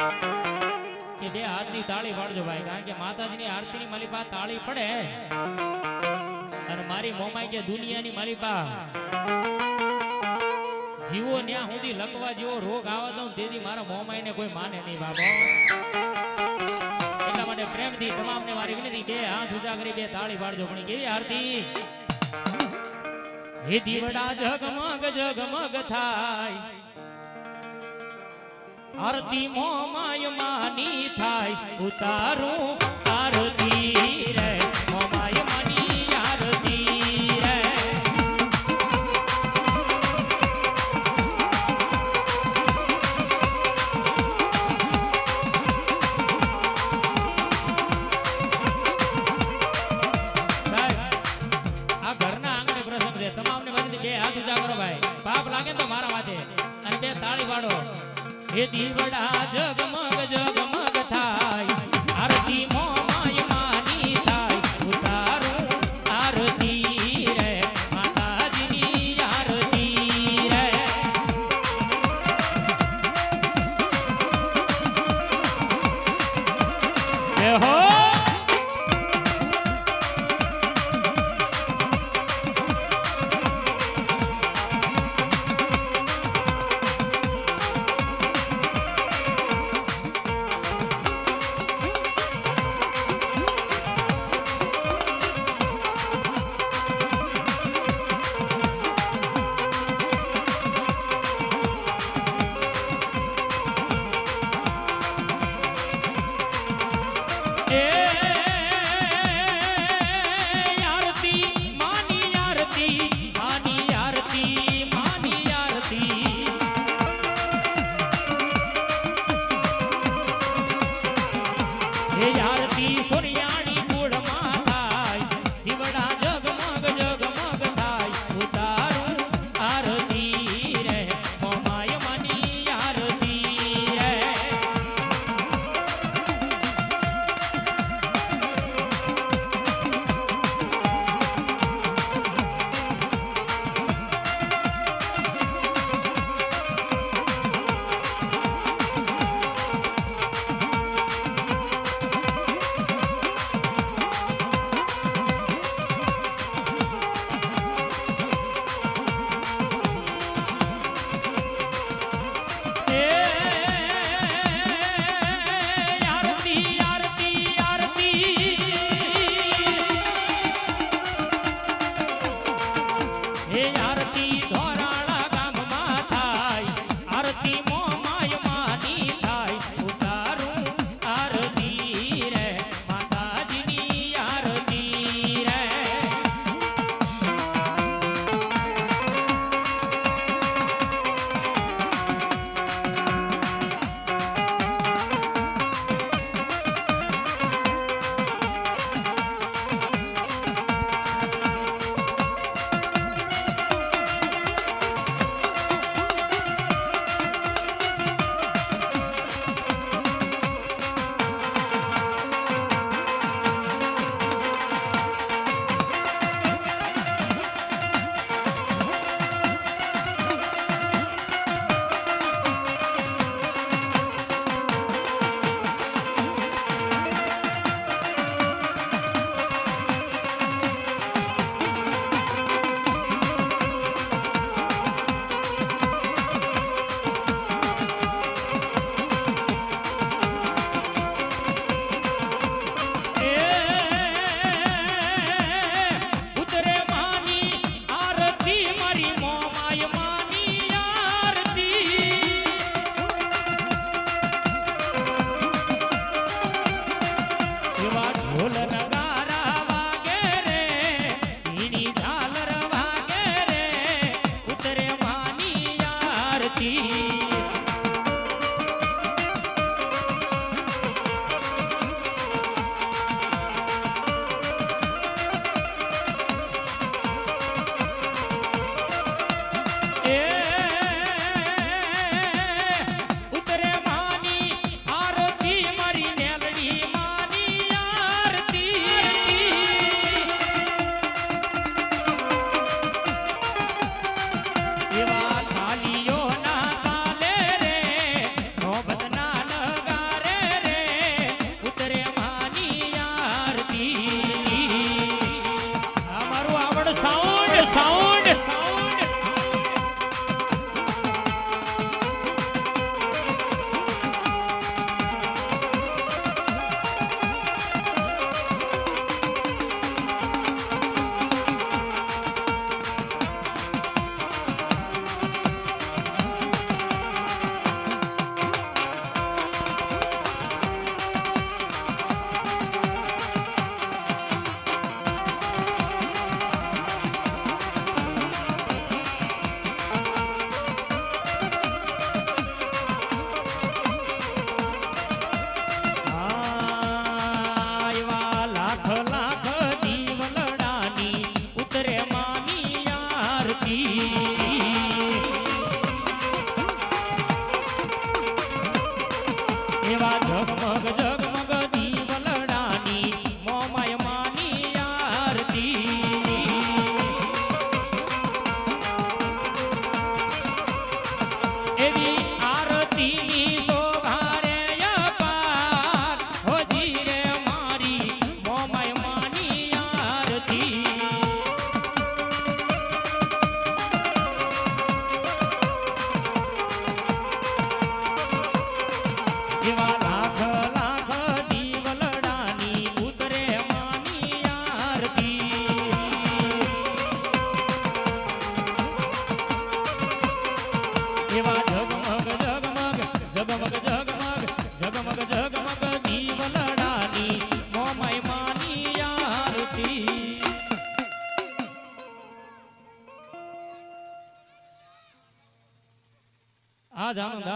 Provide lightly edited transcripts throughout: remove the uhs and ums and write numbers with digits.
કે બે હાથની તાળી પાડજો ભાઈ, કારણ કે માતાજીની આરતીની માલિપા તાળી પડે અને મારી મોમાઈ કે દુનિયાની માલિપા જીવો ન્યા સુધી લકવા જેવો રોગ આવવા દઉં તેથી મારા મોમાઈને કોઈ માને નહીં બાબા. એટલા માટે પ્રેમથી તમામને મારી વિનંતી, બે હાથ ઊંચા કરી બે તાળી પાડજો. પણ કેવી આરતી, હે દીવડા જગમગ જગમગ થાય, આરતી મોમાય માની થાય, ઉતારું આરતી રે મોમાય માની આરતી રે. આ ઘરના આંગણે પ્રસંગ છે, તમામને બધી બે હાથ ઊંચા કરો ભાઈ, પાપ લાગે તો મારા માથે અને બે તાળી પાડો. હે દીવડા જગમગ જગમગ થાય, આરતી મોમાય માની થાય, ઉતારું આરતી રે માતાજીની આરતી રે. જય હો.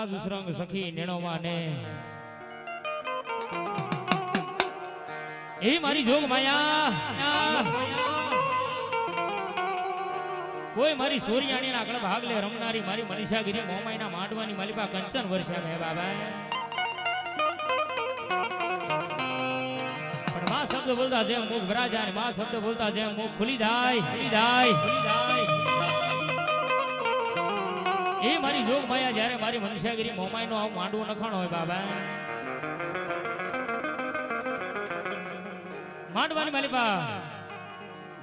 દાદ સુરંગ સખી નેણોમાં ને એ મારી જોગ માયા કોઈ મારી સોરિયાણી ના કળબ ભાગલે રમનારી મારી મનીષાગીરી મોમાઈના માંડવાની માલિપા કંચન વર્ષે મે બાબા પણ માં શબ્દ બોલતા જેમ મુખ ભરા જાય માં શબ્દ બોલતા જેમ મુખ ખુલી જાય એ મારી જોગ માયા જ્યારે મારી મનીષાગીરી મોમાઈનો આવ માંડવો નખાણો હોય બાબા માંડવાની માલિપા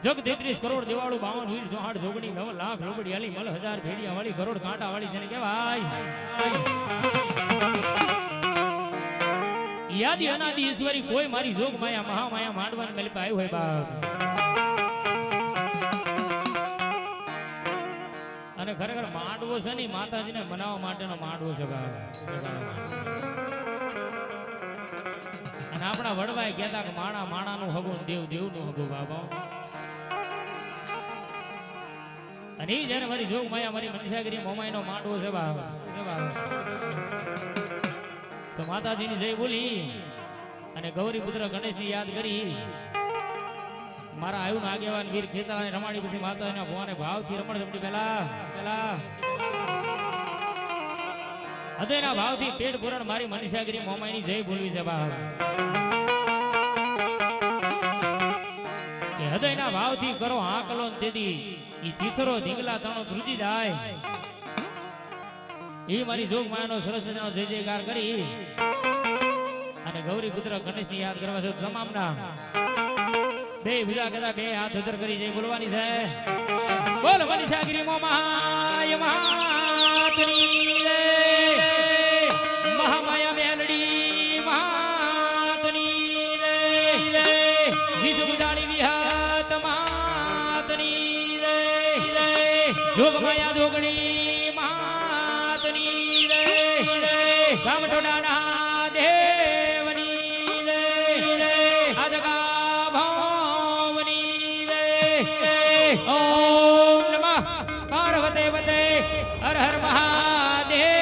જગ 33 કરોડ દેવાળું 52 વીર 64 જોગણી 9 લાખ રોબડી આલી મલ 1000 ભેડિયા વાળી કરોડ કાંટા વાળી જેને કહેવાય યાદી અનાદિ ઈશ્વરી કોઈ મારી જોગ માયા મહામાયા માંડવાની માલિપા આવ્યો હોય બાપ અને ખરેખર માંડવો છે ને માતાજીને મનાવવા માટેનો માંડવો છે બાપ અને આપણા વડવાએ કહેતા કે માણા માણાનું હગું દેવ દેવનું હગું બાબા અને એ જયારે મારી જોગ માયા મારી મનીષાગીરી મોમાઈનો માંડવો છે બાબા તો માતાજીની જય બોલી અને ગૌરી પુત્ર ગણેશની યાદ કરી મારા આયુન આગેવાન વીર ખેતા અને રમાણી પછી માતાજીના ભુવાને ભાવથી રમણ જમણી પેલા હૃદયના ભાવથી પેટ પુરાણ મારી મનીષાગીરી મોમાઈની જય બોલવી છે બાબા હૃદયના ભાવથી કરો હાકલો તેથી ઈ ચીથરો ધીંગલા તણો ધ્રુજી જાય ઈ મારી જોગ માયાનો સરસ મજાનો જય જયકાર કરી અને ગૌરી પુત્ર ગણેશની યાદ કરવા છે તમામના બે ભુજા કદા બે હાથ ઉધર કરી જય બોલવાની છે બોલ મનીષાગીરી મોમાય માતની રે મહામાયા મેલડી માતની રે વિજ બુદાળી વિહત માતની રે જોગ માયા જોગણી માતની રે ગામ ટોડાના દેવની રે આજગા ભવની રે ઓમ નમઃ પાર્વતી વતે હર હર મહાદેવ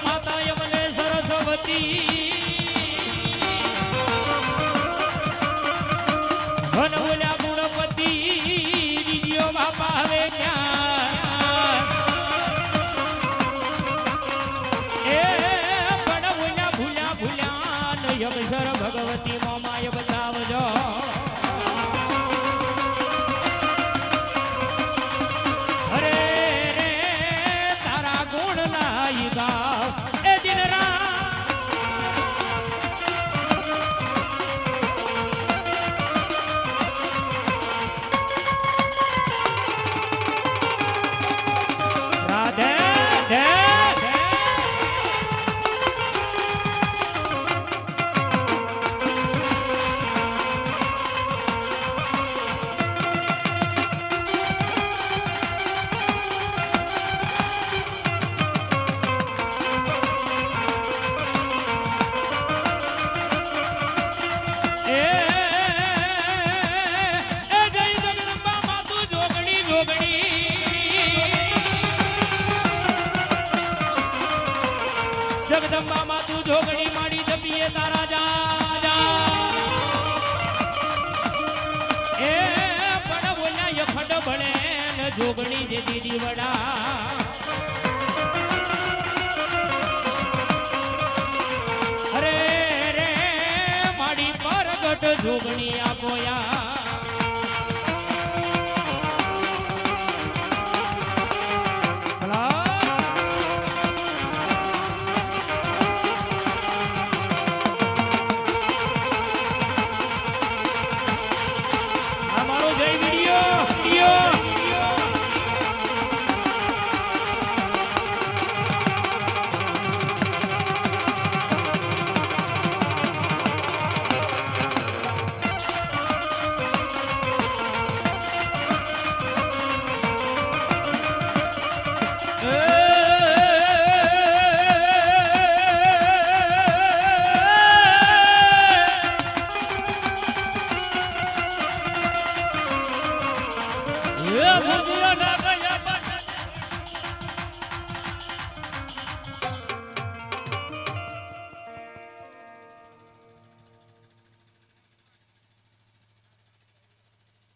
માતા યમને સરસ્વતી ધન બોલ્યા ગુણપતિ દીજીઓ બાપા હવે ક્યાં એ પણ બોલ્યા ભૂલ્યા યમસર ભગવતી મોમાય બતાવજો અરે રે તારા ગુણ લાઈ ગાવ એ દિન રાધે જગદંબા માં તું જોગણી માડી જપીએ તારા જા એ પણ બોલ્યા યખંડ જોગણી જે દીદી વડા અરે રે માડી પરગટ જોગણી આપોયા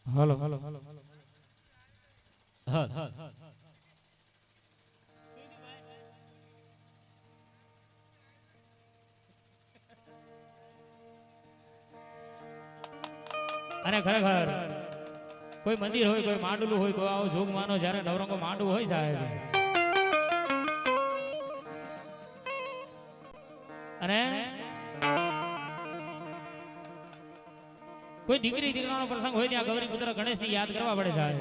હાલો હાલો હાલો હા અને ખરેખર કોઈ મંદિર હોય કોઈ માંડલું હોય કોઈ આવો જોગ માનો જ્યારે નવરંગો માંડવું હોય સાહેબ અને કોઈ દીકરી દીકરાનો પ્રસંગ હોય ત્યાં ગૌરી પુત્ર ગણેશ ની યાદ કરવા પડે સાહેબ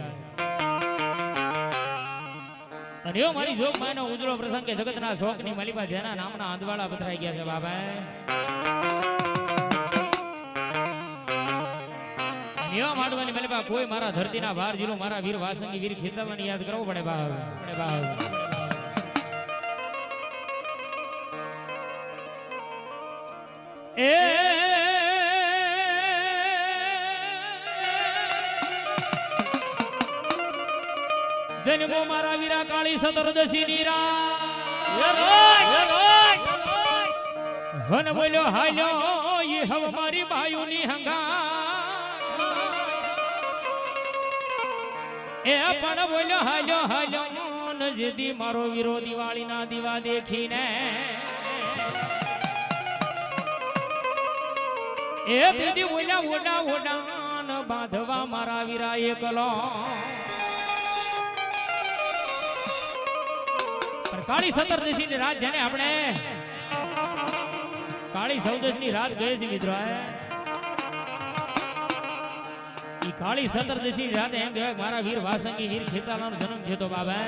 અને એવો મારી જોગ માનો ઉજળો પ્રસંગ કે જગતના શોક ની માલિકા જેના નામના આંધવાળા પથરાઈ ગયા છે બાબા એવા માંડવાની માલિકા કોઈ મારા ધરતીના ભાર જીલો મારા વીર વાસંગી વીર ખેતવાની યાદ કરવો પડે બાબ એ જન્મો મારા વીરા કાળી સતરદશી હન બોલ્યો હાલ્યો એ હવ મારી બાયુની હંગા એ પણ બોલ્યો હાલ્યો હાલ્યો નજદી મારો વીરો દિવાળી ના દીવા દેખીને એ દીદી બોલ્યા ઓડા ઓડાન બાંધવા મારા વીરા એકલો કાળી સતરદશી ની રાત જેને આપણે કાળી સૌદશ ની રાત ગઈ છે મિત્રો ઈ કાળી સતરદશી ની રાત એમ કહેવાય મારા વીર વાસંગી વીર ખેતાલાનો જન્મ થયો તો બાબા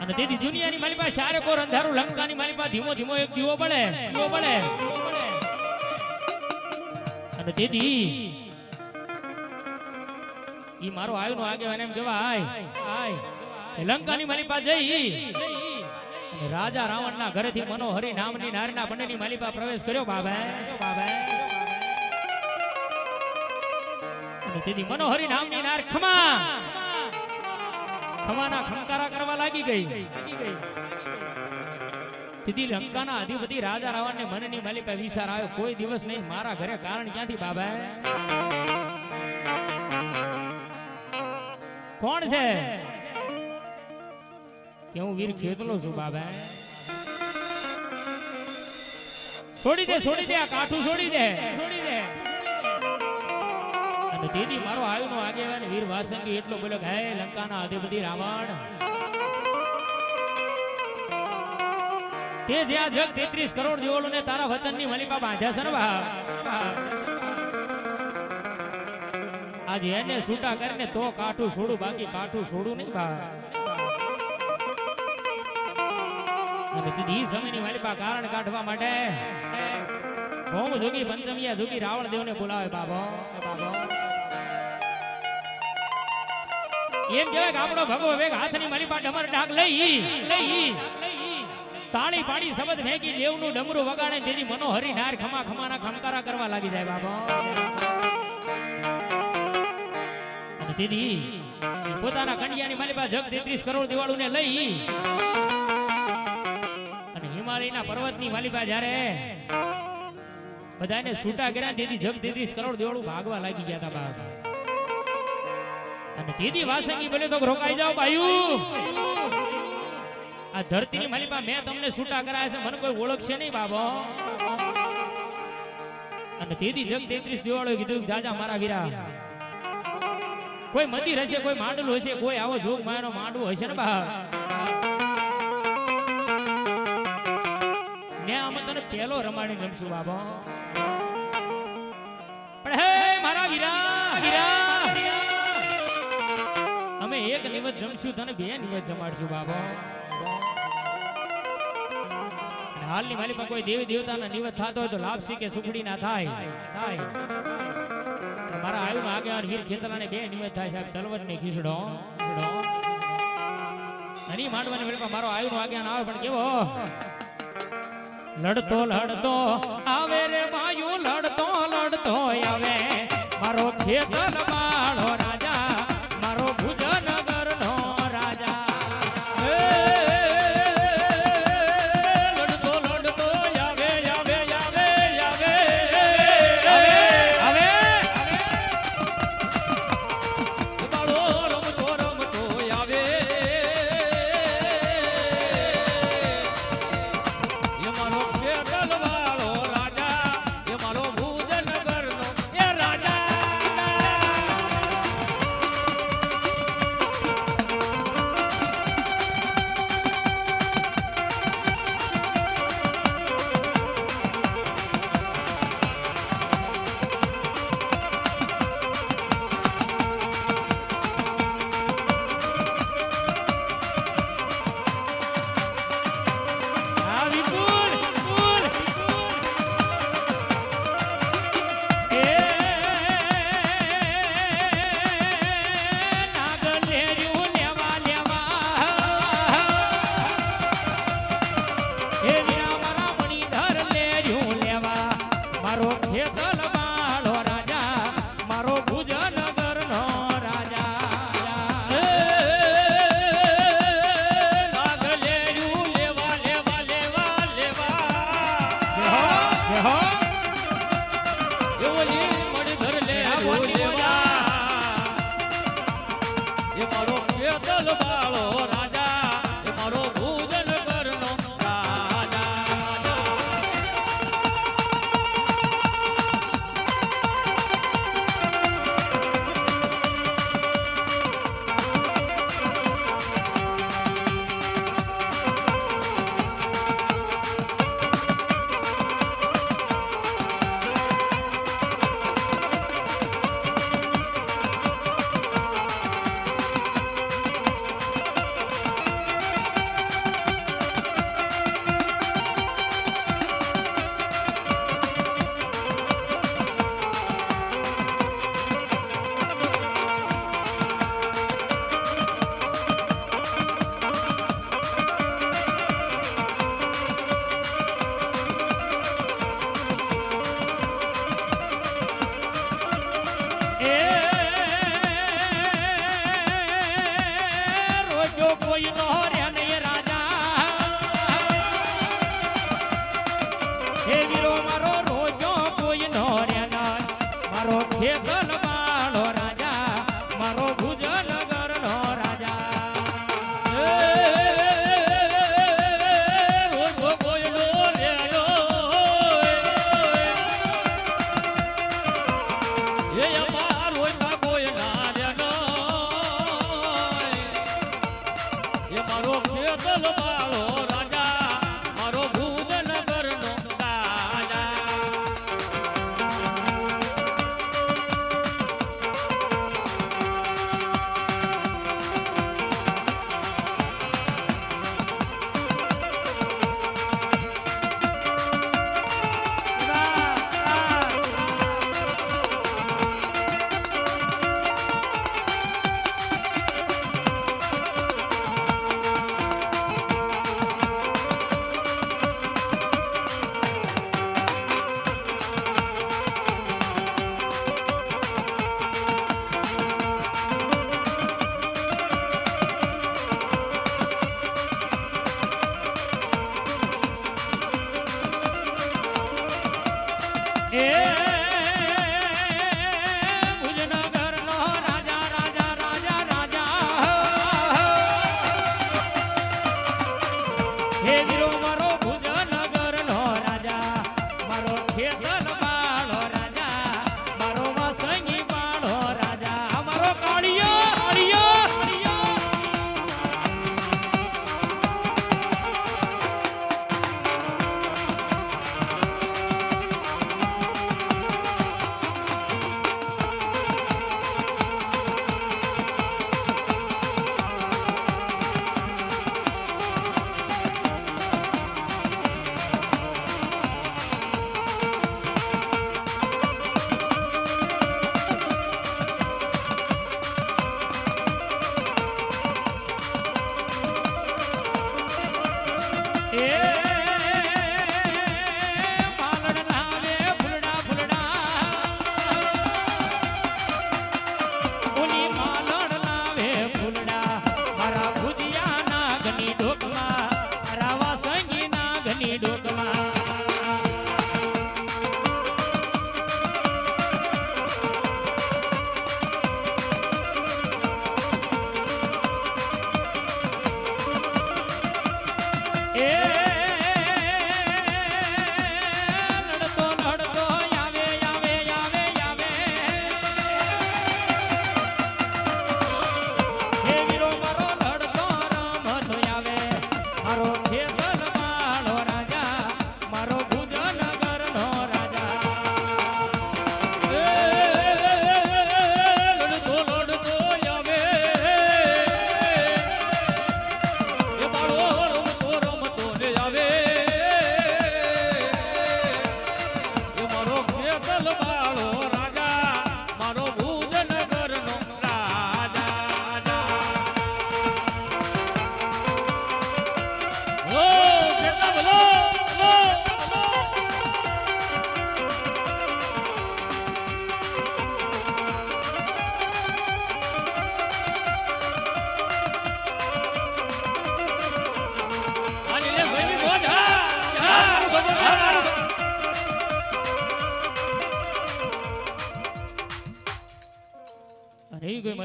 અને તેથી દુનિયાની મારી પાસે ચારે કોર અંધારું લંકાની મારી પાસે ધીમો ધીમો એક દીવો બળે અને તેથી ઈ મારો આયુ નો આગેવાન એમ કહેવાય લંકાની માલી પાસે જઈ રાજા રાવણ ના ઘરેથી મનોહરી નામની નારીના બંનેની માલી પાસે પ્રવેશ કર્યો બાબા અને તેથી મનોહરી નામની નાર ખમાના ખમકારા કરવા લાગી ગઈ તેથી લંકાના અધિપતિ રાજા રાવણને મનની માલી પાસે વિચાર આવ્યો કોઈ દિવસ નહીં મારા ઘરે કારણ ક્યાંથી બાબા કોણ છે કે હું વીર ખેતલો છું બાબા છોડી દે આ કાઠું છોડી દે અને તેથી મારો આયુ નો આગેવાન વીર વાસંગી એટલો બોલ્યો કે હે લંકાના અધિપતિ રાવણ તે જ્યાં જગ 33 કરોડ દેવોલો ને તારા વચનની મલિકા બાંધ્યા છે ને બાપ આજે એને છૂટા કરીને તો કાઠું છોડું બાકી કાઠું છોડું નહીં બા અને ઈ સમયની માલિકા કારણ કાઢવા માટે ભૌમ જોગી પંચમિયા જોગી રાવણ દેવને બોલાવે બાબો એમ કહેવાય કે આપણો ભગવો વેગ હાથની માલિકા ડમર ડાક લઈ તાળી પાડી શબ્દ ફેંકી દેવનું ડમરું વગાડે તેની મનોહરી નાર ખમા ખમાના ખમકારા કરવા લાગી જાય બાબો દીદી પોતાના કન્યાની માલિકા જગ 33 કરોડ દિવાળું ને લઈ અને હિમાલયના પર્વતની માલિકા જ્યારે બધાને છૂટા કર્યા દીદી જગ 33 કરોડ દિવાળું ભાગવા લાગી ગયા હતા બાપ અને દીદી વાસંગી બોલે તો રોકાઈ જાઓ બાયુ. આ ધરતીની માલિકા મેં તમને છૂટા કરાયા છે, મને કોઈ ઓળખશે નહીં બાબો. અને દીદી જગ 33 દિવાળો કીધું જાજા મારા વીરા, કોઈ મંદિર હશે, કોઈ માંડલું હશે, કોઈ આવો જોગ માયાનો માંડવું હશે ને બા, ને અમે તને પેલો રમાડી રમશું બાબો. પણ હે મારા વીરા વીરા, અમે એક નિવત જમશું, તને બે નિવત જમાડશું બાબો. હાલની માલિકા કોઈ દેવી દેવતાના નિવત થતો હોય તો લાપસી કે સુખડી ના થાય. મારા આયુ ના આગેવાન વીર ખેતરાને બે નિવત થાય સાહેબ, તલવટ ને ખીસડો. નરી માંડવાની માલિકા મારો આયુ નો આગેવાન આવે પણ કેવો લડતો લડતો આવે રે વાયુ, લડતો લડતો આવે મારો ખેતર માળો રાજા, મારો ભુજનગર નો રાજા.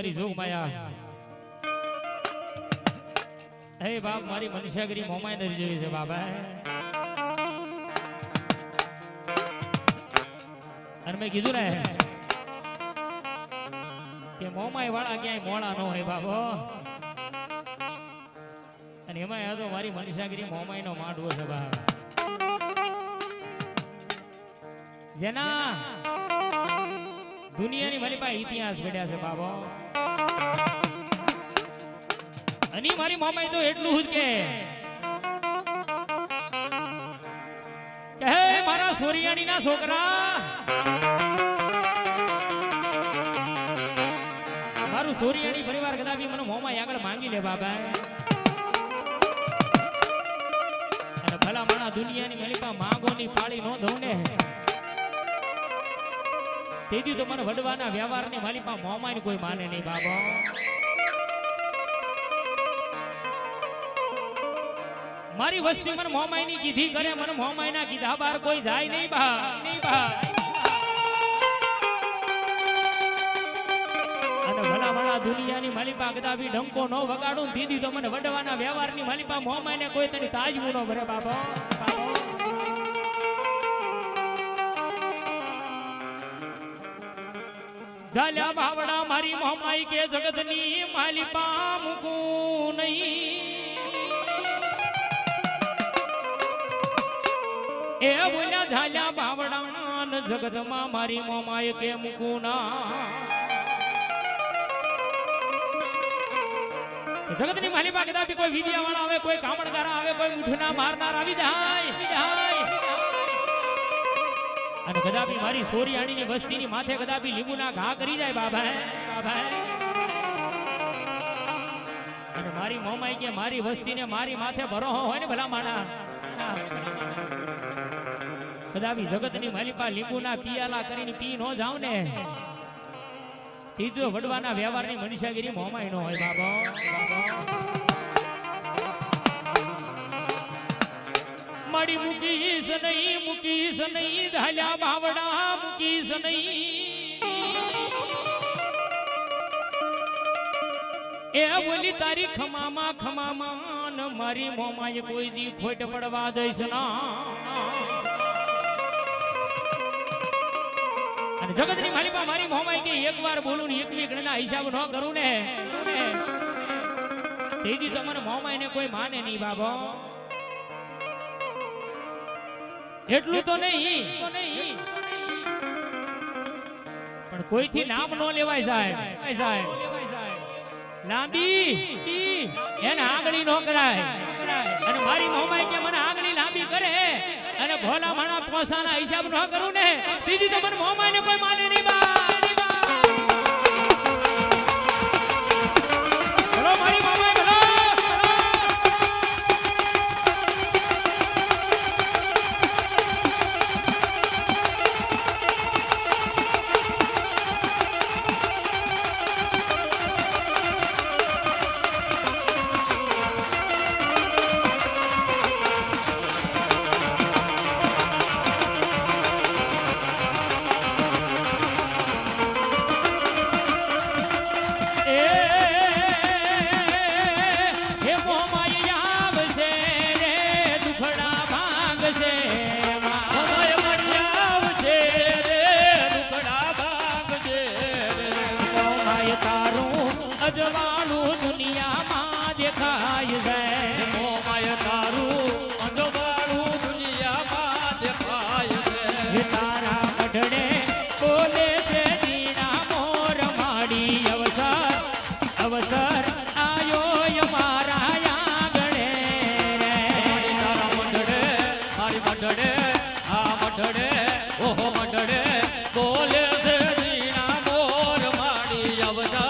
બની જોગ માયા હે બાપ મારી મનીષાગીરી મોમાય નરી જેવી છે બાબા અને મેં કીધું ને કે મોમાય વાળા ક્યાંય મોળા ન હોય બાબો અને એમાં આ તો મારી મનીષાગીરી મોમાય નો માંડવો છે બાપ જેના દુનિયાની મારી પાસે ઇતિહાસ પડ્યા છે બાબો અને મારી મોમાઈ તો એટલું જ કે હે મારા સોરિયાણી ના છોકરા મારું સોરિયાણી પરિવાર કદાપી મને મોમાઈ આગળ માંગી લે બાબા અને ભલા માણા દુનિયાની મારી પાસે માંગોની પાળી નો દઉં ને તેથી તો મને વડવાના વ્યવહારની મારી પાસે મોમાઈ કોઈ માને નહીં બાબા મારી વસ્તી મને મોમાઈ ની કીધી કરે મને મોમાઈ ના કીધા બાર કોઈ જાય નહીં બા અને ભલા ભલા દુનિયાની માલિપા કદાપી ડંકો નો વગાડું દીધી તો મને વડવાના વ્યવહારની માલિપા મોમાઈ ને કોઈ તની તાજવું નો ભરે બાબો ઝાલ્યા બાવડા મારી મોમાઈ કે જગતની માલિપા મૂકું નહીં એ બોલ્યા ઝાલ્યા બાવડા જગતમાં મારી મોમાઈ કે મૂકું ના જગતની માલિપા કદાપી કોઈ વિદ્યા વાળા આવે કોઈ કામણગારા આવે કોઈ મુઠના મારનાર આવી જાય અને કદાપી મારી સોરિયાણીની વસ્તીની માથે કદાપી લીંબુના ઘા કરી જાય બાબા અને મારી મોમાઈ કે મારી વસ્તીને મારી માથે ભરોહો હોય ને ભલા માણા કદાપી જગતની માલિપા લીંબુના પિયાલા કરીને પી નો જાવ ને તીજો વડવાના વ્યવહારની મનીષાગીરી મોમાઈ નો હોય બાબા મારી મૂકીશ નહીં ધાલ્યા બાવડા મૂકીશ નહીં એ બોલી તારી ખમામાં મારી મોમાએ કોઈ દી ખોટ પડવા દઈશ ના અને જગતની માલિકા મારી મોમાઈ કે એકવાર બોલું ને એકલી ગણના હિસાબ ન કરું ને તેથી તો મને મોમાઈ ને કોઈ માને નહીં બાબો એટલું તો નહીં પણ કોઈથી નામ ન લેવાય સાહેબ લાંબી એને આંગળી નો કરાય અને મારી મોમાઈ કે મને આંગળી લાંબી કરે અને ભોલા માણા પોસાના હિસાબ ન કરું ને દીદી તો મને મોમાઈ ને કોઈ માને નહીં બા બોલો મારી મોમાઈ બોલો અજવાળું દુનિયામાં દેખાય છે મોમાય તારું અજવાળું દુનિયામાં દેખાય છે તારા મઢડે બોલે છે દીના મોર માડી અવસર આયો મારા આંગણે તારા મઢડે મારી મઢડે આ મઢડે ઓહો મઢડે બોલે છે દીના મોર માડી અવસર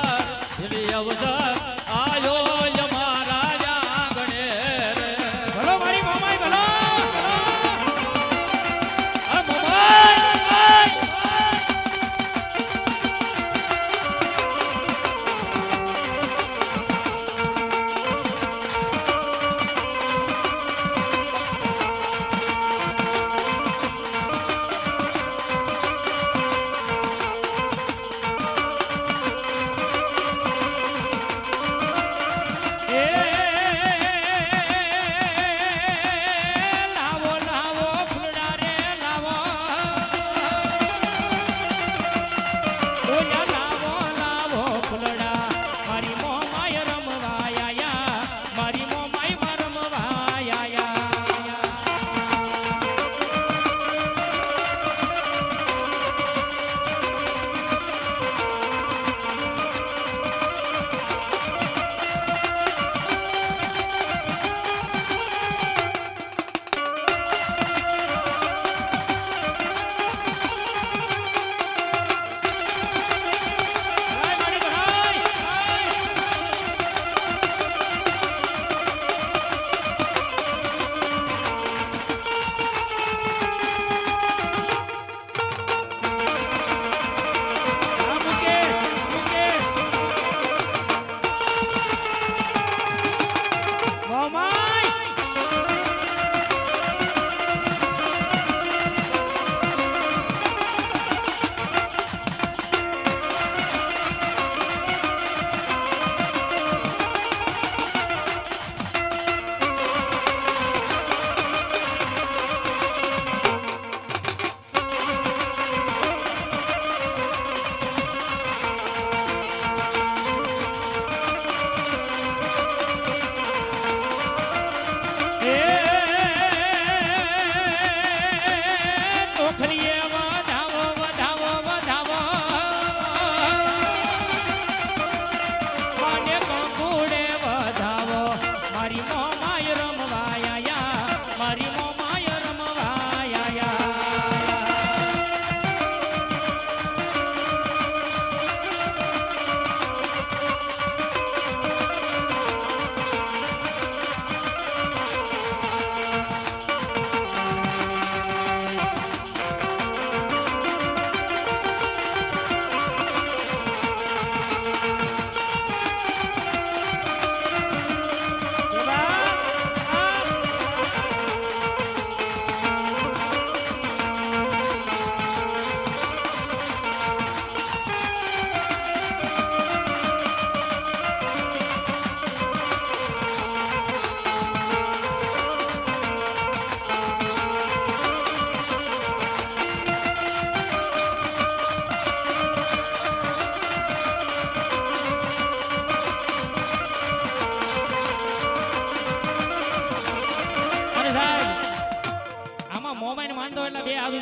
આયો મારા આંગણે ભલો મારી મોમાઈ ભલો આ મોમાઈ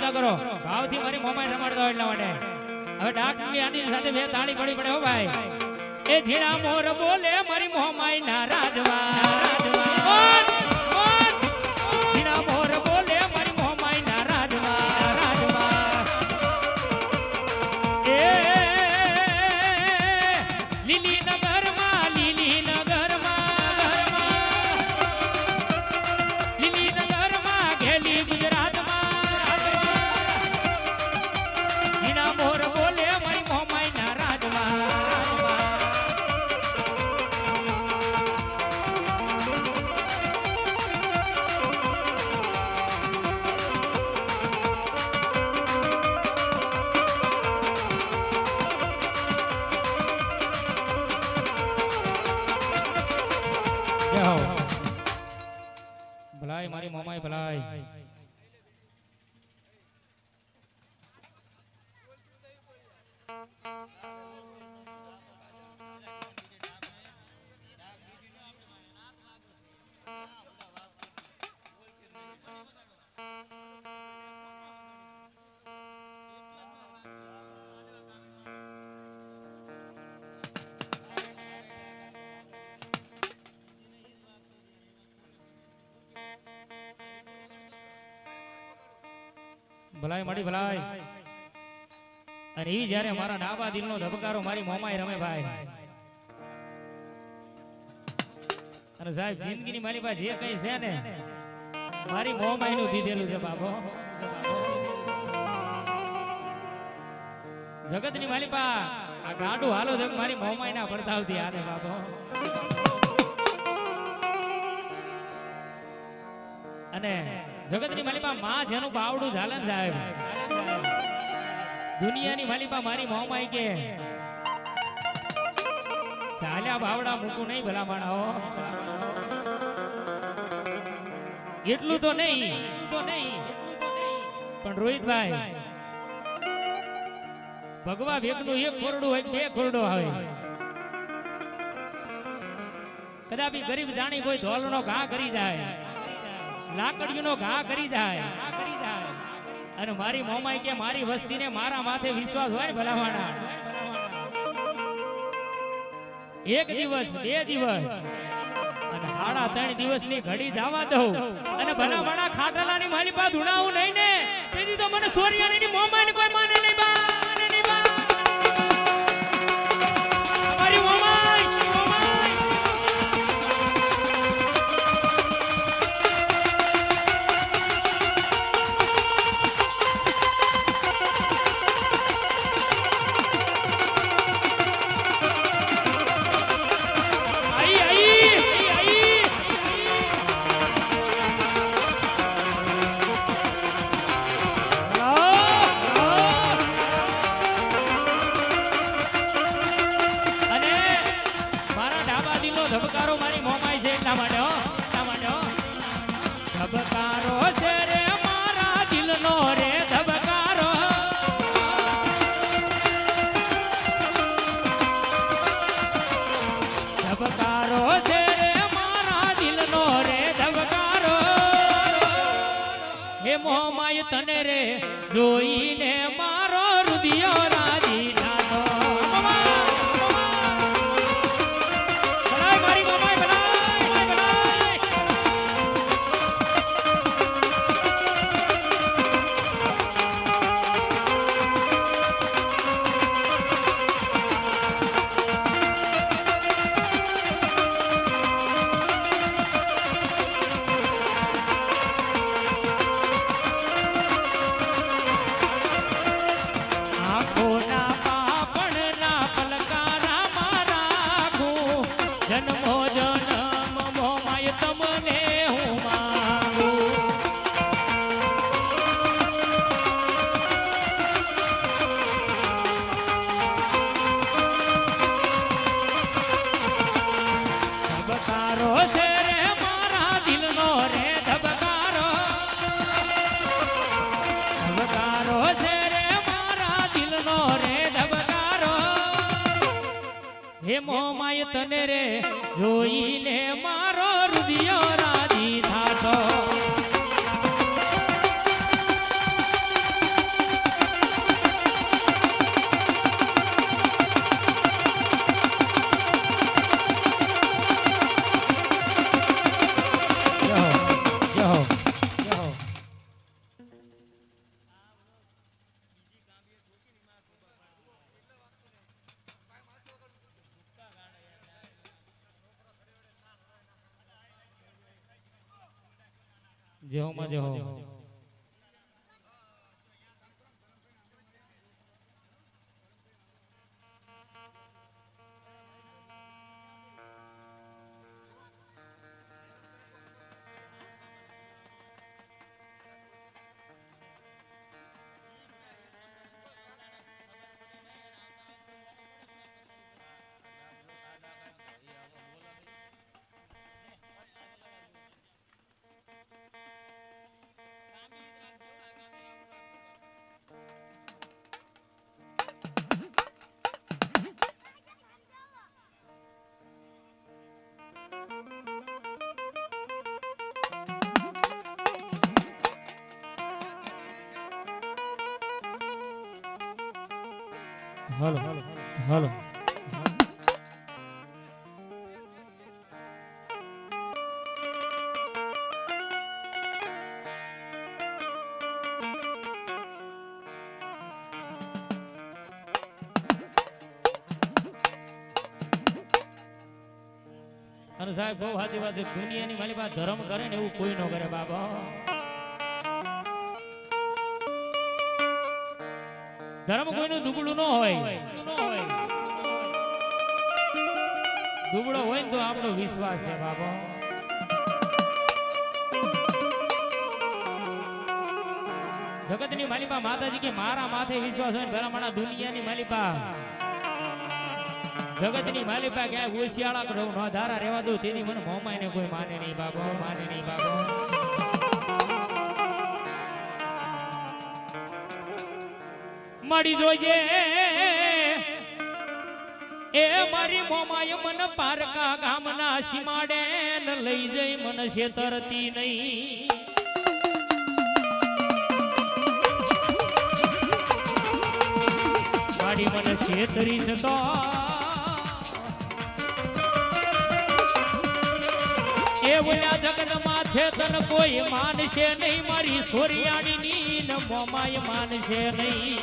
ઉજાગરો ભાવથી મારી મોમાઈ રમાડતો હોય એટલા માટે હવે ડાકની આની સાથે બે તાળી પડી પડે હો ભાઈ એ ઝીણા મોર બોલે મારી મોમાઈ ના રાજવા ઝીણા મોર બોલે મારી મોમાઈ ના રાજવા એ લીલી નગરમાં લીલી નગરમાં ઘેલી ગુજરાતમાં ઝીણા મોર બોલે મારી મોમાઈ ના રાજવા ભલાઈ મારી મોમાઈ ભલાઈ ભલાઈ મારી ભલાઈ અને ઈ જ્યારે મારા ડાબા દિલનો ધબકારો મારી મોમાઈ રમે ભાઈ અને સાહેબ જિંદગીની મારી પાસે જે કઈ છે ને મારી મોમાઈ નું દીધેલું છે બાબો જગતની મારી પા આ ગાંડું હાલો જગ મારી મોમાઈ ના પડતાવતી હાલે બાબો અને જગતની માલિપા માં જેનું બાવડું ઝાલે ને સાહેબ દુનિયાની માલિપા મારી મોમાઈ કે ચાલ્યા બાવડા મૂકું નહીં ભલા માણા એટલું તો નહીં પણ રોહિતભાઈ ભગવા ભેગનું એક ખોરડું હોય બે ખોરડો આવે કદાપી ગરીબ જાણી કોઈ ધોલનો ઘા કરી જાય લાકડીનો ઘા કરી જાય અને મારી મોમાઈ કે મારી વસ્તીને મારા માથે વિશ્વાસ હોય ને ભલાવાના એક દિવસ બે દિવસ અને 3.5 દિવસની ઘડી જવા દઉં અને ભલાવાના ખાટલાની માલી પા ધુણાવું નહીં ને તેથી તો મને સોરિયાની મોમાઈને કોઈ માને નહીં બા મારી મોમાઈ ધબકારો મારી મોમાઈ છે એટલા માટે ધબકારો છે રે મારા દિલનો રે ધબકારો ધબકારો છે રે મારા દિલનો રે ધબકારો હે મોમાઈ તને રે જોઈને મારો હૃદય રાજી થાતો જન્મો જન્મ મોમાય તમને હું માંગું ધબકારો છે રે મારા દિલનો રે ધબકારો ધબકારો છે રે મારા દિલનો રે ધબકારો હે મોમાય તને રે જોઈને મારો હૃદય રાજી થાતો જે હો માં જે હો. હાલો હાલો અને સાહેબ બહુ સાચી વાત છે, દુનિયાની મારી પાસે ધર્મ કરે ને એવું કોઈ ન કરે બાબા. ધર્મ કોઈનું દુબળું ન હોય, દુબળો હોય ને તો આપણો વિશ્વાસ છે બાબા. જગતની માલિપા માતાજી કે મારા માથે વિશ્વાસ હોય ને ભલામણા દુનિયાની માલિપા જગતની માલિપા ક્યાંય હોશિયાળા રહું ન ધારા રહેવા દઉં તેની મને મોમાય ને કોઈ માને નહીં બાબો, માને નહીં બાબો. મળી જોજે એ મારી મોમાય મન પારકા ગામના સીમાડે ન લઈ જઈ મન છેતરતી નહીં. મારી મને છેતરી તો એ બોલ્યા જગત માથે તન કોઈ માનશે નહીં, મારી સોરિયાણીની ન મોમાય માનશે નહીં.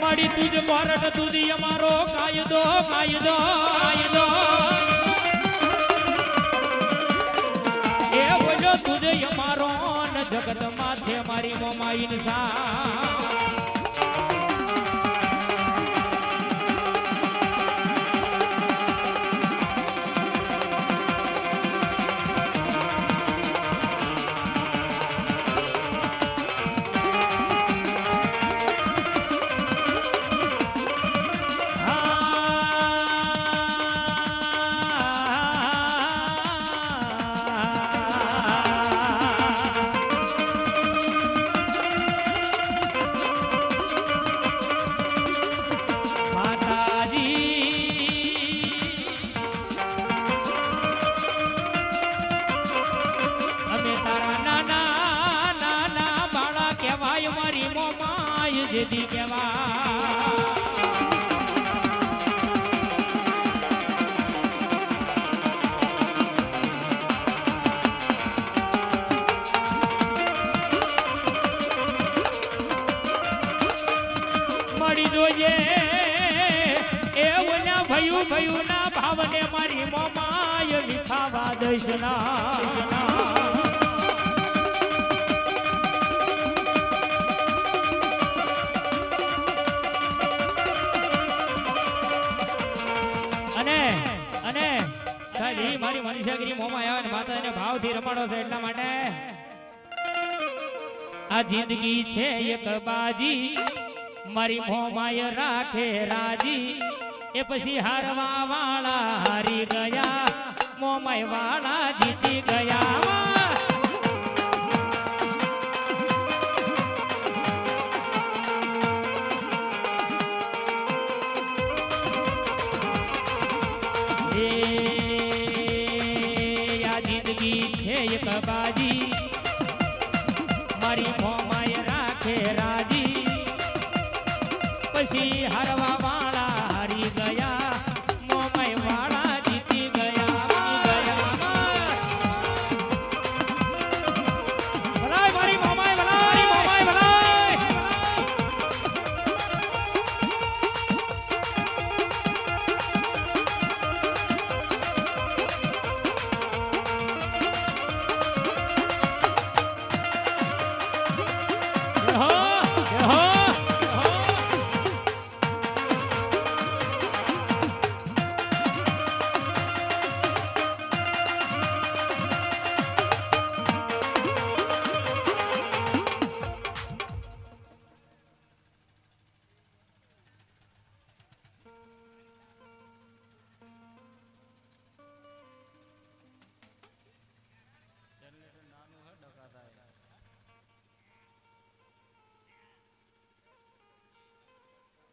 મારી તુજ ભારત તુજી અમારો કાયદો કાયદો કાયદો એ બોલો તુજ અમારો ન જગત માથે મારી મોમાઈ ઇન્સાન. જેથી કેવા મળી જોઈએ એ ઓલા ભયું ભયું ના ભાવને મારી મોમાય વિખાવા દઈશ ના. મારી મનીષાગીરી મોમાં આવ્યા ને માતાને ભાવથી રમાડો છે એટલા માટે આ જિંદગી છે એક બાજી મારી મોમાય રાખે રાજી એ પછી હારવા વાળા હારી ગયા મોમાય વાળા જીતી ગયા. એક બાજી મારી મોમાય રાખે રાજી પછી હારવા વાળા હારી ગયા મોમાય વાળા જીતી ગયા. ભલાય મારી મોમાય ભલાય મોમાય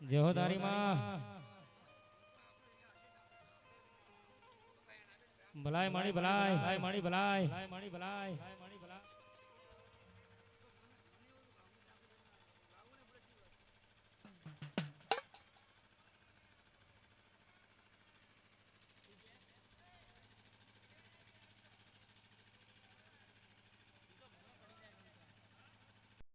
જય હો તારી માં ભલાય મારી ભલાય ભલાય મારી ભલાય ભલાય મારી ભલાય